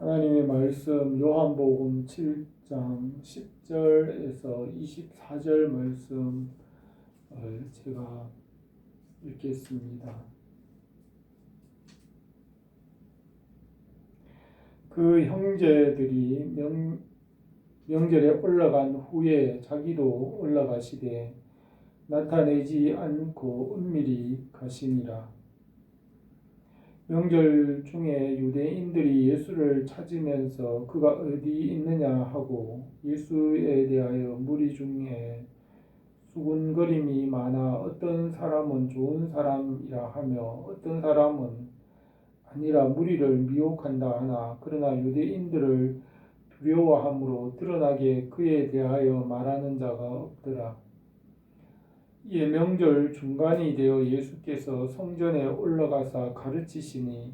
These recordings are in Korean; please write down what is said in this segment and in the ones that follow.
하나님의 말씀 요한복음 7장 10절에서 24절 말씀을 제가 읽겠습니다. 그 형제들이 명절에 올라간 후에 자기도 올라가시되 나타내지 않고 은밀히 가시니라. 명절 중에 유대인들이 예수를 찾으면서 그가 어디 있느냐 하고 예수에 대하여 무리 중에 수군거림이 많아 어떤 사람은 좋은 사람이라 하며 어떤 사람은 아니라 무리를 미혹한다 하나 그러나 유대인들을 두려워함으로 드러나게 그에 대하여 말하는 자가 없더라. 이에 명절 중간이 되어 예수께서 성전에 올라가사 가르치시니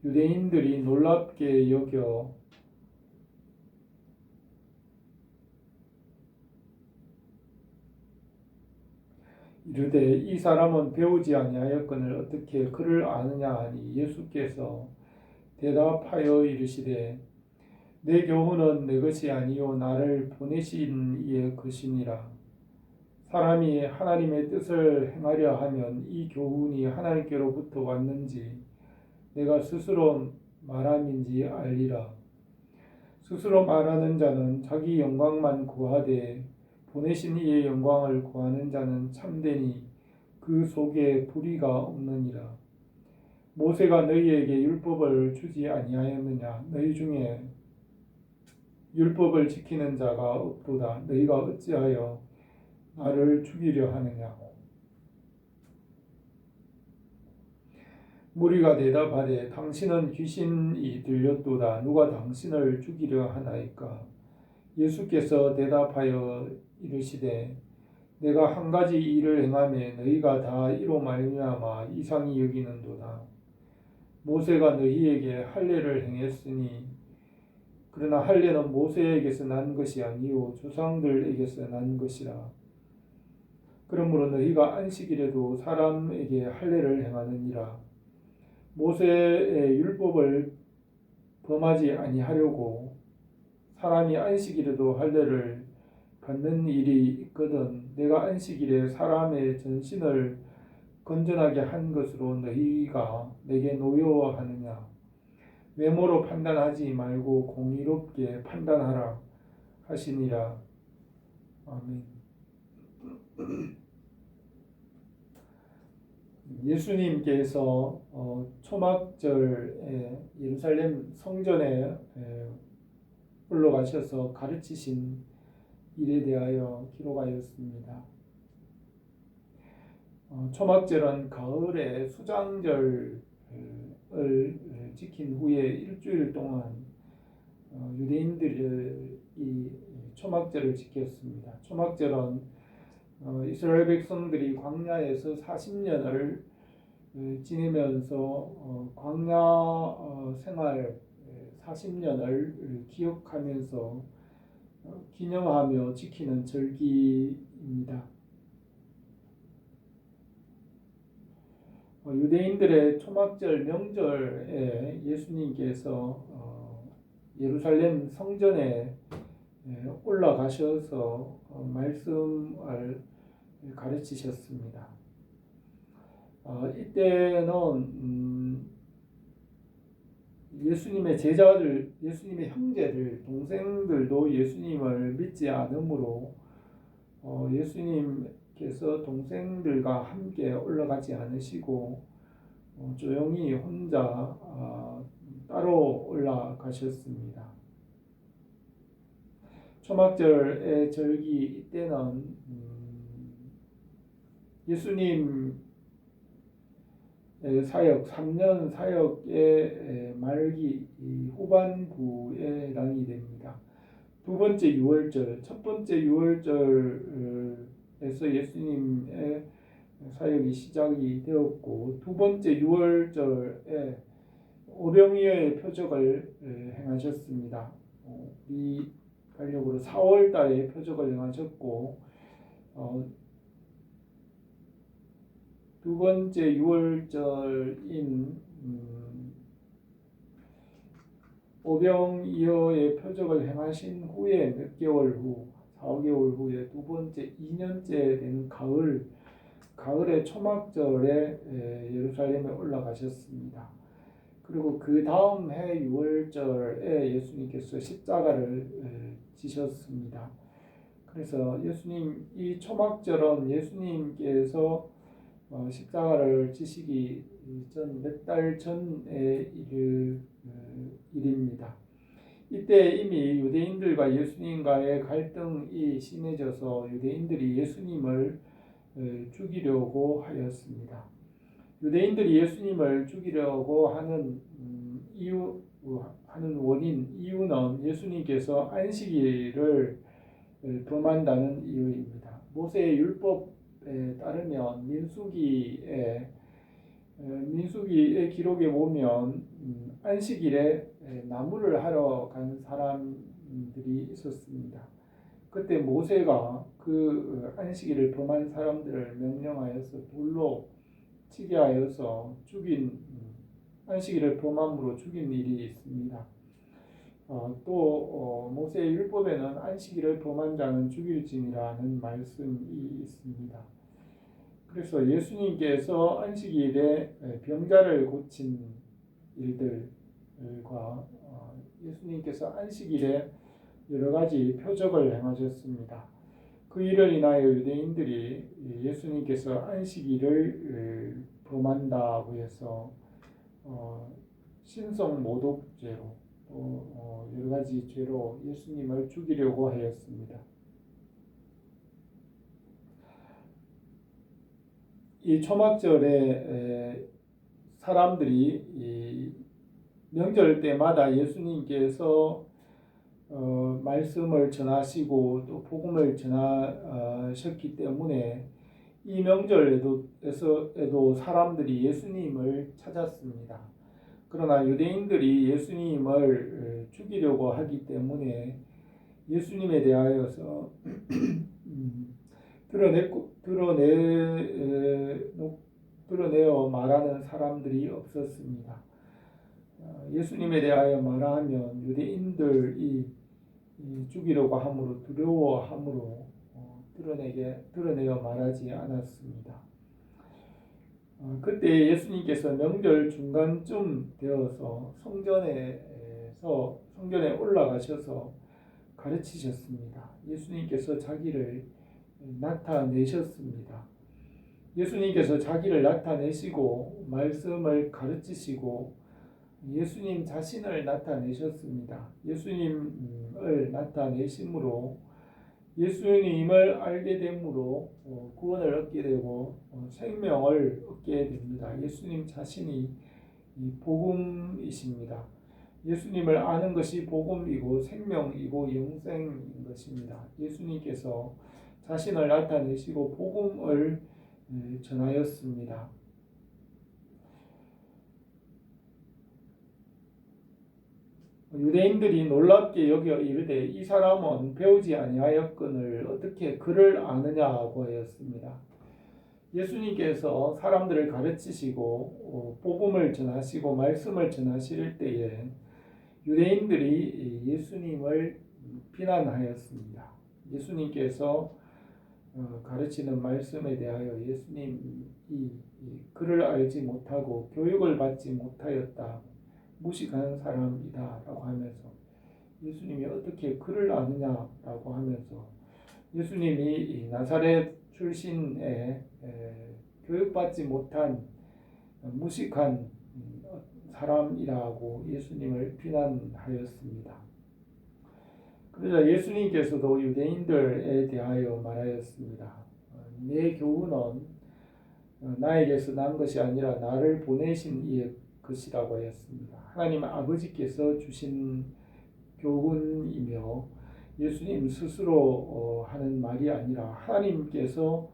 유대인들이 놀랍게 여겨 이르되 이 사람은 배우지 아니하였거늘 어떻게 그를 아느냐 하니 예수께서 대답하여 이르시되 내 교훈은 내 것이 아니요 나를 보내신 이의 것이니라. 사람이 하나님의 뜻을 행하려 하면 이 교훈이 하나님께로부터 왔는지 내가 스스로 말함인지 알리라. 스스로 말하는 자는 자기 영광만 구하되 보내신 이의 영광을 구하는 자는 참되니 그 속에 불의가 없느니라. 모세가 너희에게 율법을 주지 아니하였느냐? 너희 중에 율법을 지키는 자가 없도다. 너희가 어찌하여 나를 죽이려 하느냐? 무리가 대답하되 당신은 귀신이 들렸도다. 누가 당신을 죽이려 하나이까? 예수께서 대답하여 이르시되 내가 한 가지 일을 행하매 너희가 다 이로 말미암아 이상히 여기는도다. 모세가 너희에게 할례를 행했으니 그러나 할례는 모세에게서 난 것이 아니요 조상들에게서 난 것이라. 그러므로 너희가 안식일에도 사람에게 할례를 행하느니라. 모세의 율법을 범하지 아니하려고 사람이 안식일에도 할례를 받는 일이 있거든 내가 안식일에 사람의 전신을 건전하게 한 것으로 너희가 내게 노여워하느냐? 외모로 판단하지 말고 공의롭게 판단하라 하시니라. 아멘. 예수님께서 초막절에 예루살렘 성전에 올라가셔서 가르치신 일에 대하여 기록하였습니다. 초막절은 가을에 수장절을 지킨 후에 일주일 동안 유대인들이 초막절을 지켰습니다. 초막절은 이스라엘 백성들이 광야에서 40년을 지내면서 광야 생활 40년을 기억하면서 기념하며 지키는 절기입니다. 유대인들의 초막절 명절에 예수님께서 예루살렘 성전에 올라가셔서 말씀을 가르치셨습니다. 이때는 예수님의 제자들, 예수님의 형제들, 동생들도 예수님을 믿지 않으므로 예수님께서 동생들과 함께 올라가지 않으시고 조용히 혼자 따로 올라가셨습니다. 초막절의 절기 이때는 예수님의 사역, 3년 사역의 말기 후반부에 해당이 됩니다. 두 번째 유월절, 첫 번째 유월절에서 예수님의 사역이 시작이 되었고 두 번째 유월절에 오병이어의 표적을 행하셨습니다. 이 달력으로 4월 달에 표적을 행하셨고 두 번째 유월절인 오병이어의 표적을 행하신 후에 몇 개월 후, 4, 5개월 후에 두 번째 2년째 되는 가을의 초막절에 예루살렘에 올라가셨습니다. 그리고 그 다음 해 6월절에 예수님께서 십자가를 지셨습니다. 그래서 예수님 이 초막절은 예수님께서 십자가를 지시기 전 몇 달 전의 일입니다. 이때 이미 유대인들과 예수님과의 갈등이 심해져서 유대인들이 예수님을 죽이려고 하였습니다. 유대인들이 예수님을 죽이려고 하는 이유는 예수님께서 안식일을 범한다는 이유입니다. 모세의 율법에 따르면 민수기의 기록에 보면 안식일에 나무를 하러 간 사람들이 있었습니다. 그때 모세가 그 안식일을 범한 사람들을 명령하여서 돌로 치게 하여서 안식일을 범함으로 죽인 일이 있습니다. 또 모세의 율법에는 안식일을 범한 자는 죽일지니라는 말씀이 있습니다. 그래서 예수님께서 안식일에 병자를 고친 일들과 예수님께서 안식일에 여러 가지 표적을 행하셨습니다. 그 일을 인하여 유대인들이 예수님께서 안식일을 범한다고 해서 신성 모독죄로 또 여러 가지 죄로 예수님을 죽이려고 하였습니다. 이 초막절에 사람들이 이 명절 때마다 예수님께서 말씀을 전하시고 또 복음을 전하셨기 때문에 이 명절에도 사람들이 예수님을 찾았습니다. 그러나 유대인들이 예수님을 죽이려고 하기 때문에 예수님에 대하여서 드러내어 말하는 사람들이 없었습니다. 예수님에 대하여 말하면 유대인들이 죽이려고 함으로 두려워함으로 드러내어 말하지 않았습니다. 그때 예수님께서 명절 중간쯤 되어서 성전에 올라가셔서 가르치셨습니다. 예수님께서 자기를 나타내셨습니다. 예수님께서 자기를 나타내시고 말씀을 가르치시고 예수님 자신을 나타내셨습니다. 예수님을 나타내심으로 예수님을 알게 됨으로 구원을 얻게 되고 생명을 얻게 됩니다. 예수님 자신이 이 복음이십니다. 예수님을 아는 것이 복음이고 생명이고 영생인 것입니다. 예수님께서 자신을 나타내시고 복음을 전하였습니다. 유대인들이 놀랍게 여겨 이르되 이 사람은 배우지 아니하였거늘 어떻게 그를 아느냐고 하였습니다. 예수님께서 사람들을 가르치시고 복음을 전하시고 말씀을 전하실 때에 유대인들이 예수님을 비난하였습니다. 예수님께서 가르치는 말씀에 대하여 예수님이 그를 알지 못하고 교육을 받지 못하였다. 무식한 사람이다 라고 하면서 예수님이 어떻게 그를 아느냐라고 하면서 예수님이 나사렛 출신의 교육받지 못한 무식한 사람이라고 예수님을 비난하였습니다. 그러자 예수님께서도 유대인들에 대하여 말하였습니다. 내 교훈은 나에게서 난 것이 아니라 나를 보내신 이의 것이라고 하였습니다. 하나님 아버지께서 주신 교훈이며 예수님 스스로 하는 말이 아니라 하나님께서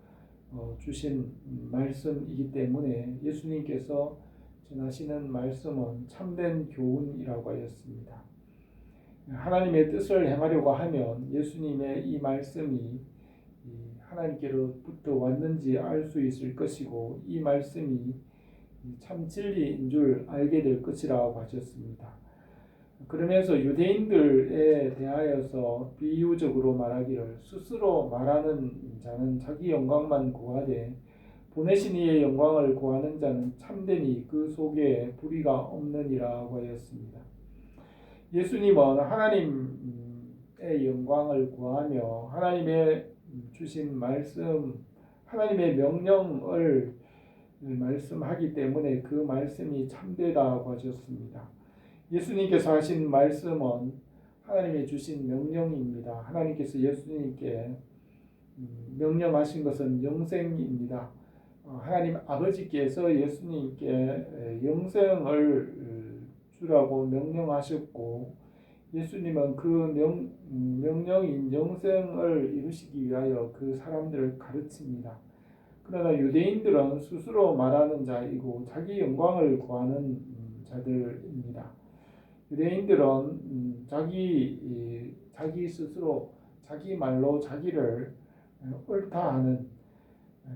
주신 말씀이기 때문에 예수님께서 전하시는 말씀은 참된 교훈이라고 하였습니다. 하나님의 뜻을 행하려고 하면 예수님의 이 말씀이 하나님께로부터 왔는지 알 수 있을 것이고 이 말씀이 참 진리인 줄 알게 될 것이라고 하셨습니다. 그러면서 유대인들에 대하여서 비유적으로 말하기를 스스로 말하는 자는 자기 영광만 구하되 보내신 이의 영광을 구하는 자는 참되니 그 속에 불의가 없느니라고 하였습니다. 예수님은 하나님의 영광을 구하며 하나님의 주신 말씀, 하나님의 명령을 말씀하기 때문에 그 말씀이 참되다고 하셨습니다. 예수님께서 하신 말씀은 하나님의 주신 명령입니다. 하나님께서 예수님께 명령하신 것은 영생입니다. 하나님 아버지께서 예수님께 영생을 주라고 명령하셨고 예수님은 그 명령인 영생을 이루시기 위하여 그 사람들을 가르칩니다. 그러나 유대인들은 스스로 말하는 자이고 자기 영광을 구하는 자들입니다. 유대인들은 자기 스스로 자기 말로 자기를 옳다 하는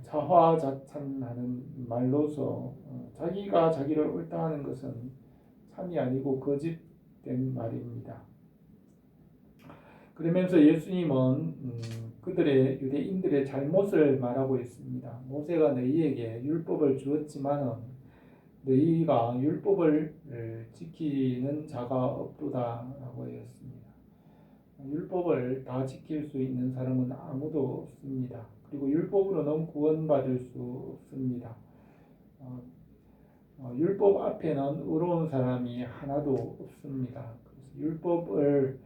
자화자찬하는 말로서 자기가 자기를 옳다 하는 것은 참이 아니고 거짓된 말입니다. 그러면서 예수님은 그들의 유대인들의 잘못을 말하고 있습니다. 모세가 너희에게 율법을 주었지만은 너희가 율법을 지키는 자가 없도다라고 하였습니다. 율법을 다 지킬 수 있는 사람은 아무도 없습니다. 그리고 율법으로는 구원받을 수 없습니다. 율법 앞에는 의로운 사람이 하나도 없습니다. 그래서 율법을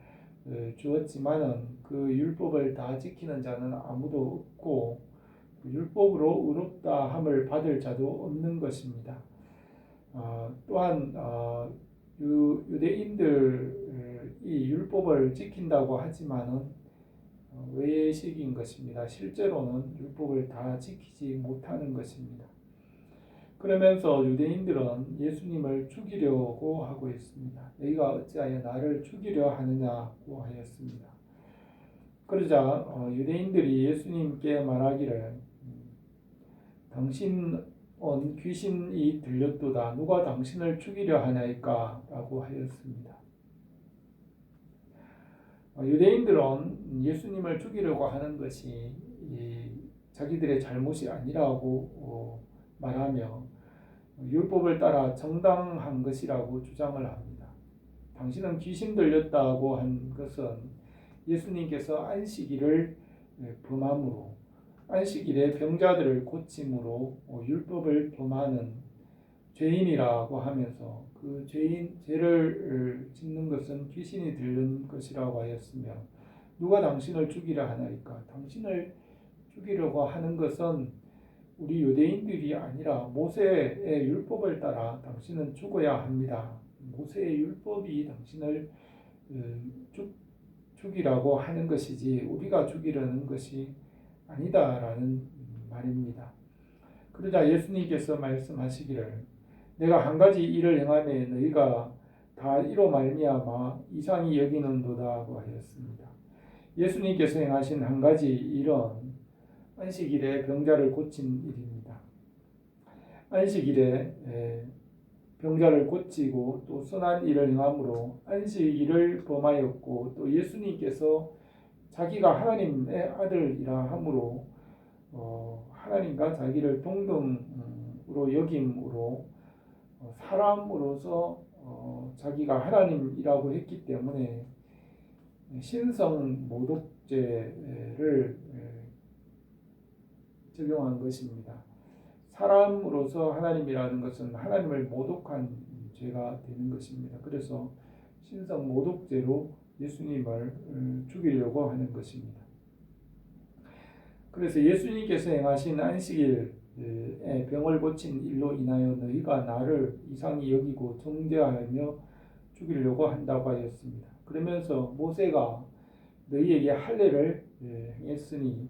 주었지만은 그 율법을 다 지키는 자는 아무도 없고 율법으로 의롭다 함을 받을 자도 없는 것입니다. 또한 유대인들이 율법을 지킨다고 하지만은 외식인 것입니다. 실제로는 율법을 다 지키지 못하는 것입니다. 그러면서 유대인들은 예수님을 죽이려고 하고 있습니다. 너희가 어찌하여 나를 죽이려 하느냐고 하였습니다. 그러자 유대인들이 예수님께 말하기를 당신은 귀신이 들렸도다. 누가 당신을 죽이려 하나이까? 라고 하였습니다. 유대인들은 예수님을 죽이려고 하는 것이 자기들의 잘못이 아니라고 말하며 율법을 따라 정당한 것이라고 주장을 합니다. 당신은 귀신 들렸다고 한 것은 예수님께서 안식일을 범함으로 안식일에 병자들을 고침으로 율법을 범하는 죄인이라고 하면서 그 죄를 짓는 것은 귀신이 들린 것이라고 하였으며 누가 당신을 죽이려 하나이까? 당신을 죽이려고 하는 것은 우리 유대인들이 아니라 모세의 율법을 따라 당신은 죽어야 합니다. 모세의 율법이 당신을 죽이라고 하는 것이지 우리가 죽이려는 것이 아니다라는 말입니다. 그러자 예수님께서 말씀하시기를 내가 한 가지 일을 행하매 너희가 다 이로 말미암아 이상히 여기는도다고 하였습니다. 예수님께서 행하신 한 가지 일은 안식일에 병자를 고친 일입니다. 안식일에 병자를 고치고 또 선한 일을 행함으로 안식일을 범하였고 또 예수님께서 자기가 하나님의 아들이라 함으로 하나님과 자기를 동등으로 여김으로 사람으로서 자기가 하나님이라고 했기 때문에 신성 모독죄를 적용한 것입니다. 사람으로서 하나님이라는 것은 하나님을 모독한 죄가 되는 것입니다. 그래서 신성 모독죄로 예수님을 죽이려고 하는 것입니다. 그래서 예수님께서 행하신 안식일에 병을 고친 일로 인하여 너희가 나를 이상히 여기고 정죄하며 죽이려고 한다고 하였습니다. 그러면서 모세가 너희에게 할례를 행했으니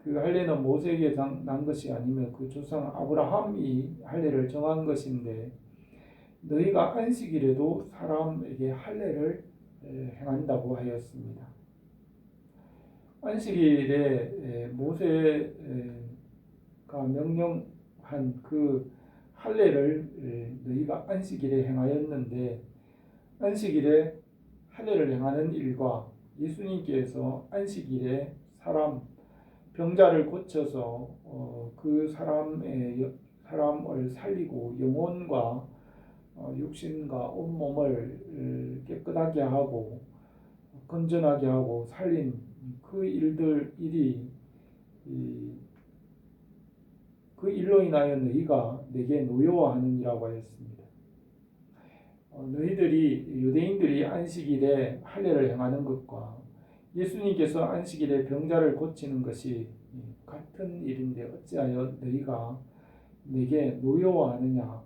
그 할례는 모세에게 난 것이 아니며 그 조상 아브라함이 할례를 정한 것인데 너희가 안식일에도 사람에게 할례를 행한다고 하였습니다. 안식일에 모세가 명령한 그 할례를 너희가 안식일에 행하였는데 안식일에 할례를 행하는 일과 예수님께서 안식일에 병자를 고쳐서 그 사람을 살리고 영혼과 육신과 온몸을 깨끗하게 하고 건전하게 하고 살린 그 일이 그 일로 인하여 너희가 내게 노여워하느니라고 하였습니다. 유대인들이 안식일에 할례를 행하는 것과 예수님께서 안식일에 병자를 고치는 것이 같은 일인데 어찌하여 너희가 내게 노여워하느냐.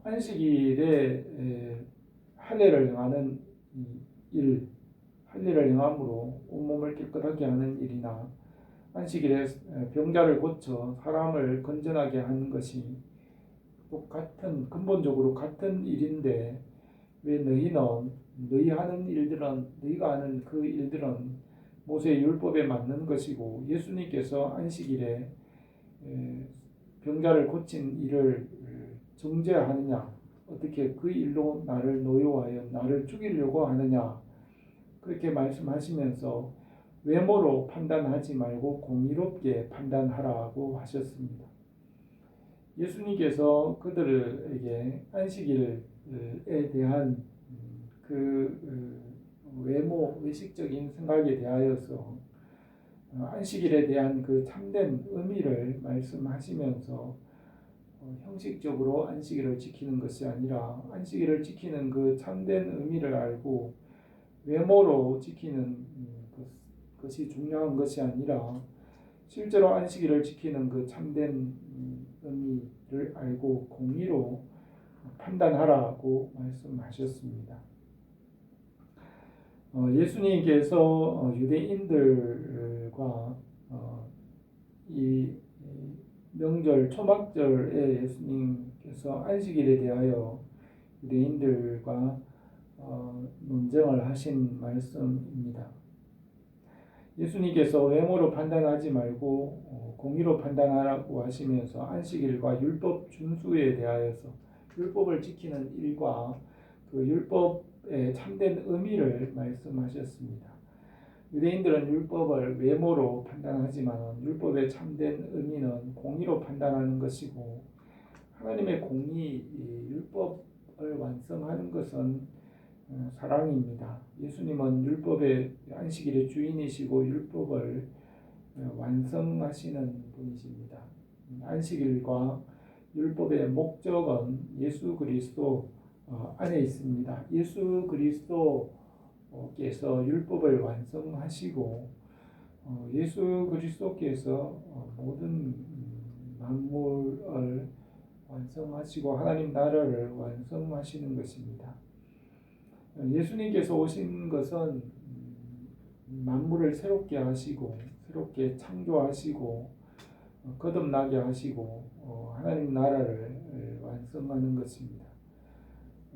안식일에 할례를 행하는 일, 할례를 행함으로 온몸을 깨끗하게 하는 일이나 안식일에 병자를 고쳐 사람을 건전하게 하는 것이 근본적으로 같은 일인데 왜 너희가 하는 그 일들은 모세의 율법에 맞는 것이고 예수님께서 안식일에 병자를 고친 일을 정죄하느냐, 어떻게 그 일로 나를 노여워하여 나를 죽이려고 하느냐, 그렇게 말씀하시면서 외모로 판단하지 말고 공의롭게 판단하라고 하셨습니다. 예수님께서 그들에게 안식일에 대한 외식적인 생각에 대하여서 안식일에 대한 그 참된 의미를 말씀하시면서 형식적으로 안식일을 지키는 것이 아니라 안식일을 지키는 그 참된 의미를 알고 외모로 지키는 것이 중요한 것이 아니라 실제로 안식일을 지키는 그 참된 의미를 알고 공의로 판단하라고 말씀하셨습니다. 예수님께서 유대인들과 이 명절 초막절에 예수님께서 안식일에 대하여 유대인들과 논쟁을 하신 말씀입니다. 예수님께서 외모로 판단하지 말고 공의로 판단하라고 하시면서 안식일과 율법 준수에 대하여서 율법을 지키는 일과 그 율법의 참된 의미를 말씀하셨습니다. 유대인들은 율법을 외모로 판단하지만 율법의 참된 의미는 공의로 판단하는 것이고 하나님의 율법을 완성하는 것은 사랑입니다. 예수님은 율법의 안식일의 주인이시고 율법을 완성하시는 분이십니다. 안식일과 율법의 목적은 예수 그리스도 안에 있습니다. 예수 그리스도께서 율법을 완성하시고 예수 그리스도께서 모든 만물을 완성하시고 하나님 나라를 완성하시는 것입니다. 예수님께서 오신 것은 만물을 새롭게 하시고 새롭게 창조하시고 거듭나게 하시고 하나님 나라를 완성하는 것입니다.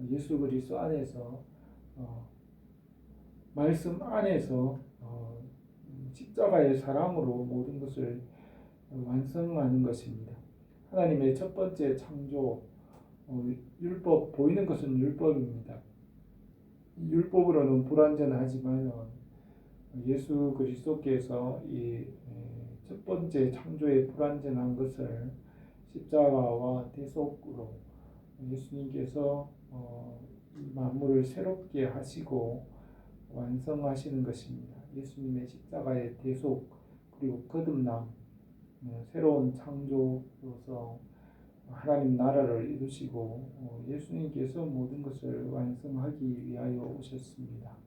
예수 그리스도 안에서 말씀 안에서 십자가의 사랑으로 모든 것을 완성하는 것입니다. 하나님의 첫 번째 창조 율법 보이는 것은 율법입니다. 율법으로는 불완전하지만 예수 그리스도께서 이 첫 번째 창조의 불완전한 것을 십자가와 대속으로 예수님께서 만물을 새롭게 하시고 완성하시는 것입니다. 예수님의 십자가의 대속 그리고 거듭남 새로운 창조로서 하나님 나라를 이루시고 예수님께서 모든 것을 완성하기 위하여 오셨습니다.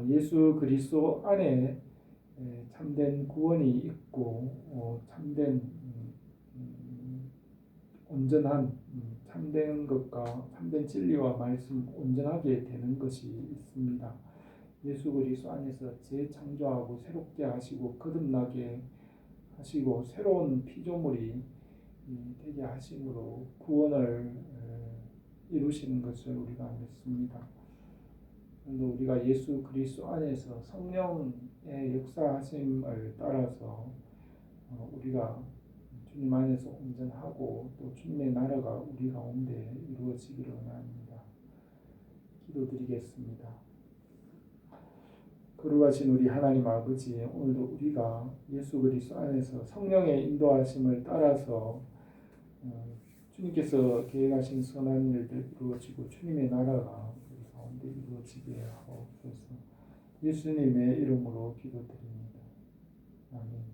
예수 그리스도 안에 참된 구원이 있고 참된 온전한 참된 것과 참된 진리와 말씀 온전하게 되는 것이 있습니다. 예수 그리스도 안에서 재창조하고 새롭게 하시고 거듭나게 하시고 새로운 피조물이 되게 하심으로 구원을 이루시는 것을 우리가 믿습니다. 우리가 예수 그리스도 안에서 성령의 역사하심을 따라서 우리가 주님 안에서 온전하고 또 주님의 나라가 우리 가운데 이루어지기를 원합니다. 기도드리겠습니다. 거룩하신 우리 하나님 아버지, 오늘도 우리가 예수 그리스도 안에서 성령의 인도하심을 따라서 주님께서 계획하신 선한 일들 이루어지고 주님의 나라가 우리 가운데 이루어지게 하옵소서. 예수님의 이름으로 기도드립니다. 아멘.